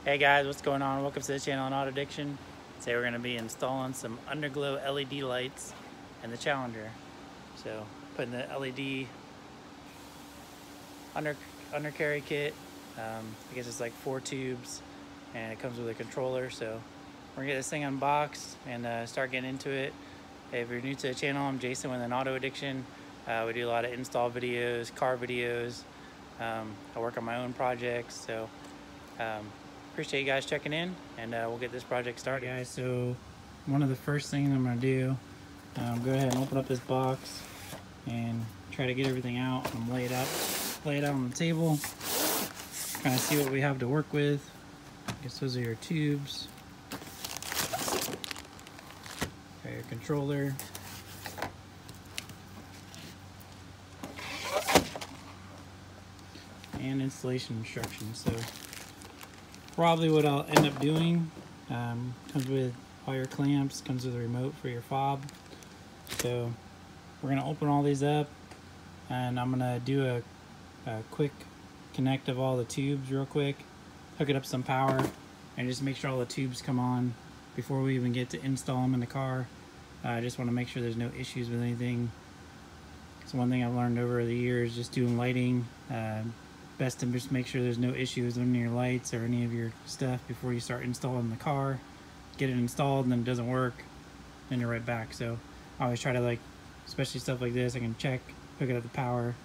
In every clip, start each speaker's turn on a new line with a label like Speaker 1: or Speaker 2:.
Speaker 1: Hey guys, what's going on? Welcome to the channel on Auto Addiction. Today we're going to be installing some underglow LED lights in the Challenger. So putting the LED undercarry kit. I guess it's like 4 tubes and it comes with a controller. So we're going to get this thing unboxed and start getting into it. Hey, if you're new to the channel, I'm Jason with an Auto Addiction. We do a lot of install videos, car videos. I work on my own projects. So appreciate you guys checking in, and we'll get this project started. Guys, so one of the first things I'm going to do, go ahead and open up this box and try to get everything out and lay it out on the table, kind of see what we have to work with. I guess those are your tubes, got your controller, and installation instructions. So probably what I'll end up doing, comes with all your clamps, comes with a remote for your fob. So we're gonna open all these up and I'm gonna do a quick connect of all the tubes real quick, hook it up some power, and just make sure all the tubes come on before we even get to install them in the car. I just want to make sure there's no issues with anything. It's one thing I've learned over the years, just doing lighting. Best to just make sure there's no issues with any of your lights or any of your stuff before you start installing the car. Get it installed and then it doesn't work, then you're right back. So I always try to, like, especially stuff like this, I can check, hook it up to power,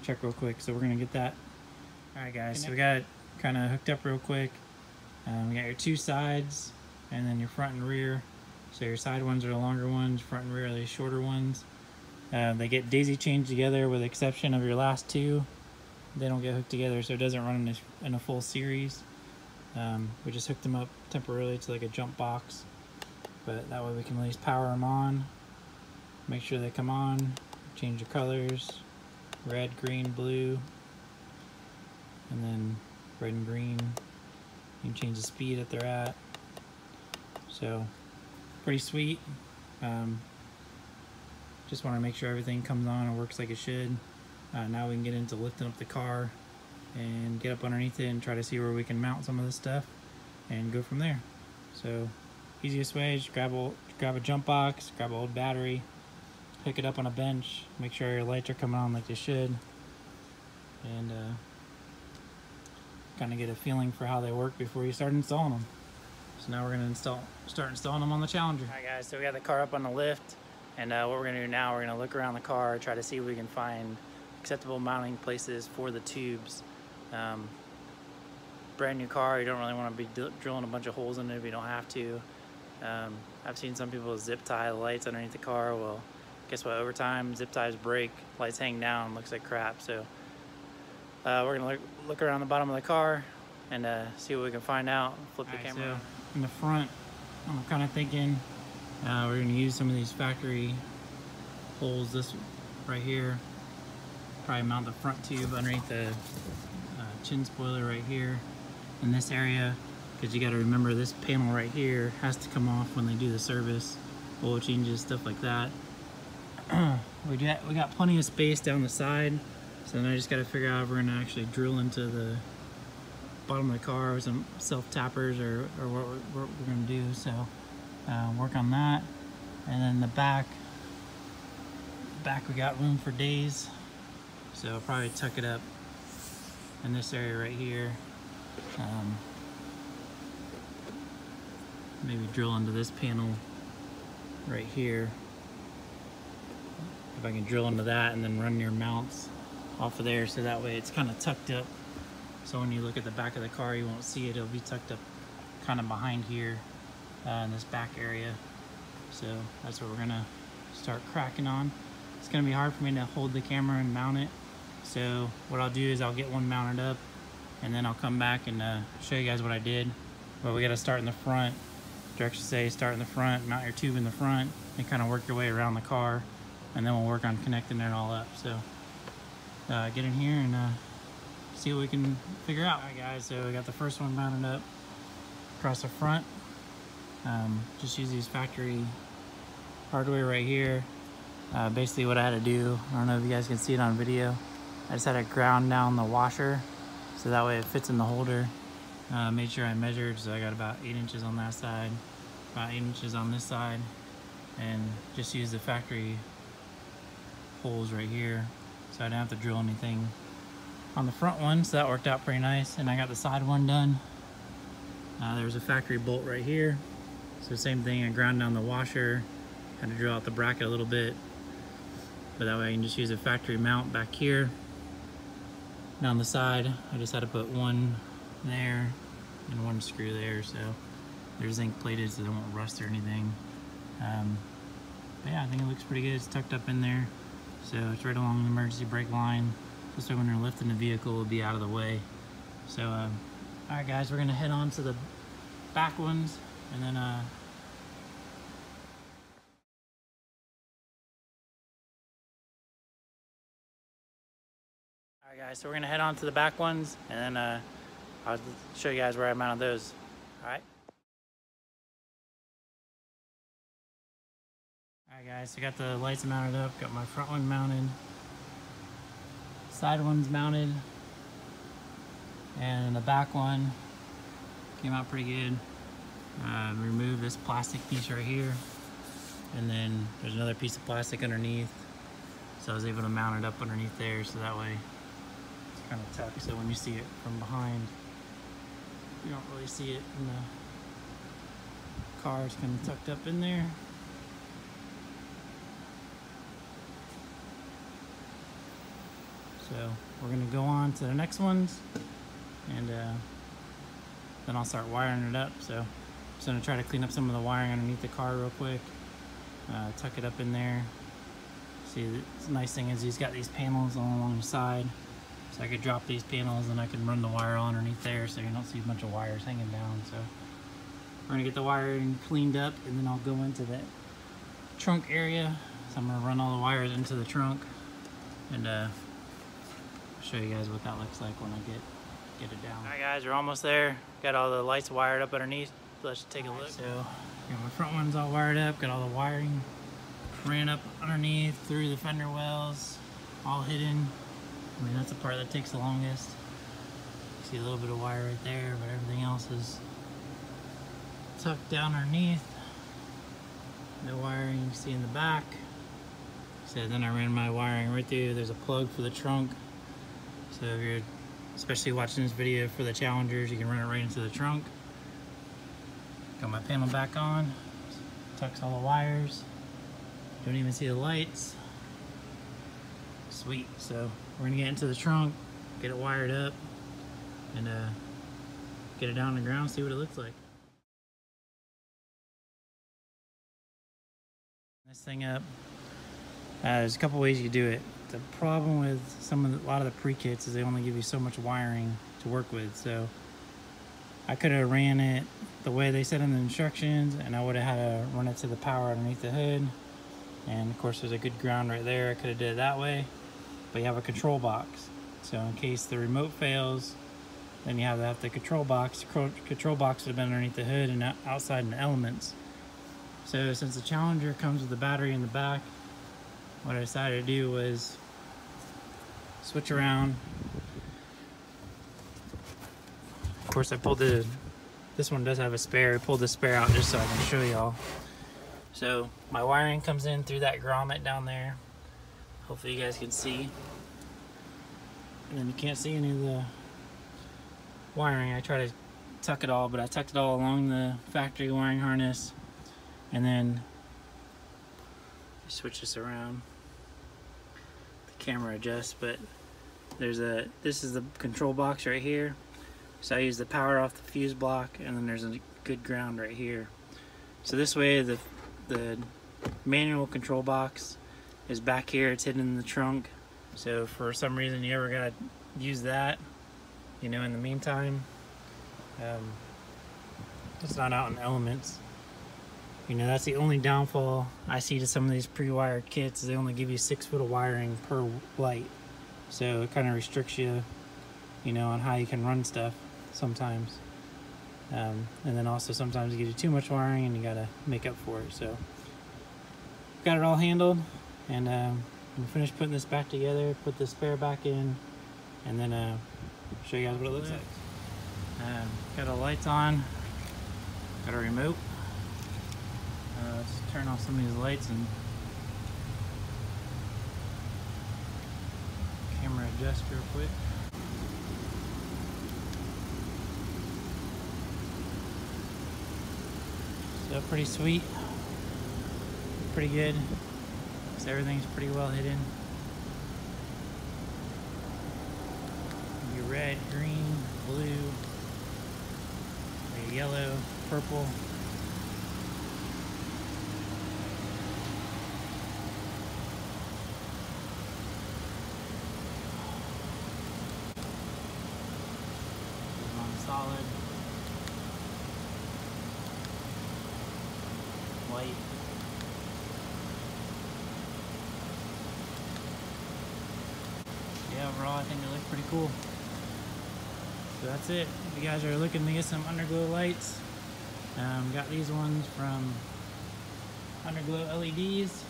Speaker 1: check real quick. So we're gonna get that. All right guys, so we got it kind of hooked up real quick. We got your 2 sides and then your front and rear. So your side ones are the longer ones, front and rear are the shorter ones. They get daisy chained together with the exception of your last 2. They don't get hooked together, so it doesn't run in a full series. We just hooked them up temporarily to like a jump box, but that way we can at least power them on, make sure they come on, change the colors, red, green, blue, and then red and green. You can change the speed that they're at. So pretty sweet. Just want to make sure everything comes on and works like it should. Now we can get into lifting up the car and get up underneath it and try to see where we can mount some of this stuff and go from there. So easiest way is grab a jump box, grab an old battery, pick it up on a bench, make sure your lights are coming on like they should, and kind of get a feeling for how they work before you start installing them. So now we're going to start installing them on the Challenger. Alright guys, so we got the car up on the lift, and what we're going to do now, we're going to look around the car, try to see if we can find acceptable mounting places for the tubes. Brand new car, you don't really want to be drilling a bunch of holes in it if you don't have to. I've seen some people zip tie the lights underneath the car. Well, guess what, over time zip ties break, lights hang down, looks like crap. So we're gonna look around the bottom of the car and see what we can find out. Flip the camera. So in the front, I'm kind of thinking we're gonna use some of these factory holes, this right here. Probably mount the front tube underneath the chin spoiler right here in this area, because you got to remember this panel right here has to come off when they do the service, oil changes, stuff like that. we got plenty of space down the side, so now I just got to figure out if we're going to actually drill into the bottom of the car with some self tappers or what we're going to do. So work on that. And then the back we got room for days. So I'll probably tuck it up in this area right here. Maybe drill into this panel right here. If I can drill into that and then run your mounts off of there, so that way it's kind of tucked up. So when you look at the back of the car, you won't see it. It'll be tucked up kind of behind here in this back area. So that's what we're gonna start cracking on. It's gonna be hard for me to hold the camera and mount it. So what I'll do is I'll get one mounted up and then I'll come back and show you guys what I did. But we got to start in the front. Directions say start in the front, mount your tube in the front, and kind of work your way around the car, and then we'll work on connecting it all up. So get in here and see what we can figure out. All right guys, so we got the first one mounted up across the front. Just use these factory hardware right here. Basically what I had to do, I don't know if you guys can see it on video, I just had to ground down the washer so that way it fits in the holder. Made sure I measured, so I got about 8 inches on that side, about 8 inches on this side, and just used the factory holes right here, so I didn't have to drill anything on the front one, so that worked out pretty nice. And I got the side one done. There's a factory bolt right here, so same thing, I ground down the washer, had to drill out the bracket a little bit, but that way I can just use a factory mount back here. Down the side, I just had to put one there and one screw there, so they're zinc plated so they won't rust or anything. But yeah, I think it looks pretty good. It's tucked up in there, so it's right along the emergency brake line, just so when you're lifting the vehicle, it'll be out of the way. So alright guys, we're gonna head on to the back ones, and then alright guys, so we're gonna head on to the back ones, and then I'll show you guys where I mounted those. Alright. Alright guys, so I got the lights mounted up, got my front one mounted, side one's mounted, and the back one came out pretty good. Remove this plastic piece right here, and then there's another piece of plastic underneath, so I was able to mount it up underneath there, so that way it's kind of tucked, so when you see it from behind, you don't really see it in the car. It's kind of tucked up in there. So we're gonna go on to the next ones, and then I'll start wiring it up. So I'm just gonna try to clean up some of the wiring underneath the car real quick, tuck it up in there. See, the nice thing is he's got these panels all along the side, so I could drop these panels and I can run the wire all underneath there, so you don't see a bunch of wires hanging down. So we're gonna get the wiring cleaned up, and then I'll go into the trunk area. So I'm gonna run all the wires into the trunk, and show you guys what that looks like when I get it down. Alright guys, we're almost there. Got all the lights wired up underneath. Let's take a look. So got my front one's all wired up, got all the wiring ran up underneath through the fender wells, all hidden. I mean, that's the part that takes the longest. See a little bit of wire right there, but everything else is tucked down underneath. No wiring you can see in the back. So then I ran my wiring right through. There's a plug for the trunk. So if you're especially watching this video for the Challengers, you can run it right into the trunk. Got my panel back on. Tucks all the wires. Don't even see the lights. Sweet. So we're gonna get into the trunk, get it wired up, and get it down on the ground, see what it looks like. This thing up. There's a couple ways you do it. The problem with a lot of the pre-kits is they only give you so much wiring to work with. So I could have ran it the way they said in the instructions, and I would have had to run it to the power underneath the hood. And of course there's a good ground right there. I could have did it that way, but you have a control box. So in case the remote fails, then you have to have the control box. Control box would have been underneath the hood and outside in the elements. So since the Challenger comes with the battery in the back, what I decided to do was switch around. Of course I pulled this one does have a spare. I pulled the spare out just so I can show y'all. So my wiring comes in through that grommet down there. Hopefully you guys can see. And then you can't see any of the wiring. I try to tuck it all, but I tucked it all along the factory wiring harness. And then switch this around. The camera adjusts, but this is the control box right here. So I use the power off the fuse block, and then there's a good ground right here. So this way the manual control box is back here. It's hidden in the trunk. So for some reason you ever gotta use that, you know, in the meantime, it's not out in elements. You know, that's the only downfall I see to some of these pre-wired kits, is they only give you 6 foot of wiring per light. So it kind of restricts you, you know, on how you can run stuff sometimes. And then also sometimes it gives you too much wiring and you gotta make up for it. So got it all handled, and I'm finished putting this back together, put the spare back in, and then show you guys what it looks like. Got the lights on, got a remote. Let's turn off some of these lights and camera adjust real quick. So pretty sweet, pretty good. So everything's pretty well hidden. Your red, green, blue, yellow, purple. On solid, white. Yeah, overall I think it looks pretty cool. So that's it. If you guys are looking to get some underglow lights, got these ones from Underglow LEDs.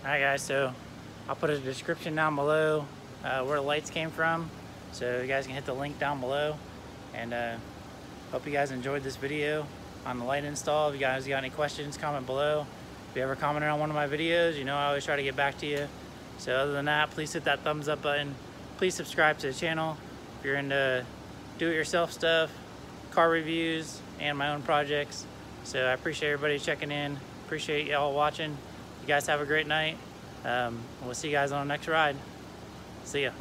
Speaker 1: Alright guys, so I'll put a description down below where the lights came from, so you guys can hit the link down below. And hope you guys enjoyed this video on the light install. If you guys got any questions, comment below. If you ever commented on one of my videos, you know I always try to get back to you. So other than that, please hit that thumbs up button. Please subscribe to the channel if you're into do-it-yourself stuff, car reviews, and my own projects. So I appreciate everybody checking in. Appreciate y'all watching. You guys have a great night. We'll see you guys on the next ride. See ya.